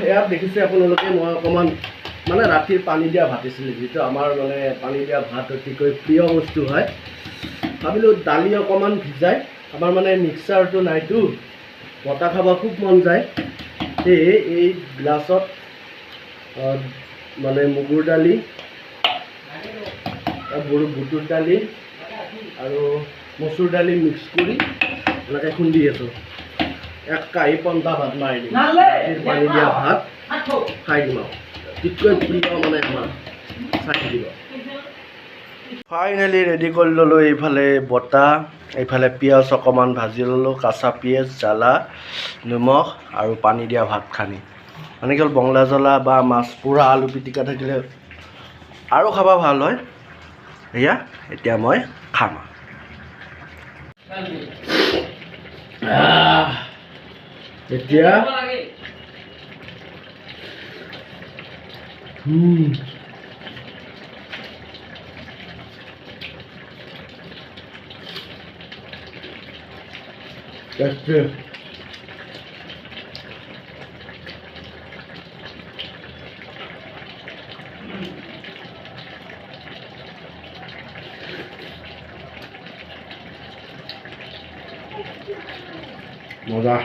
ইয়াত দেখিছে আপোনালোকে মই অকণমান মানে ৰাতিৰ পানী দিয়া ভাত দিছিলোঁ, যিটো আমাৰ মানে পানী দিয়া ভাত অতিকৈ প্ৰিয় বস্তু হয়। ভাবিলোঁ দালি অকণমান ভিজাই, আমাৰ মানে মিক্সাৰটো নাইতো, বটা খাব খুব মন যায়। সেয়ে এই গ্লাছত মানে মগুৰ দালি, বুটৰ দালি আৰু মচুৰ দালি মিক্স কৰি এনেকৈ খুন্দি আছোঁ। এক কাঁহী পন্তা ভাত মাৰি দিম, ৰাতিৰ পানী দিয়া ভাত খাই দিম আৰু অতিকৈ প্ৰিয় মানে আমাৰ, চাই থাকিব। ফাইনেলি ৰেডি কৰি ল'লোঁ। এইফালে বটা, এইফালে পিঁয়াজ অকণমান ভাজি ল'লোঁ, কাঁচা পিঁয়াজ, জ্বালা, নিমখ আৰু পানী দিয়া ভাতখিনি। মানে কি হ'ল, বঙলা জ্বলা বা মাছ পোৰা আলু পিটিকা থাকিলে আৰু খাব ভাল হয়। এয়া এতিয়া মই খাম। এতিয়া মজা।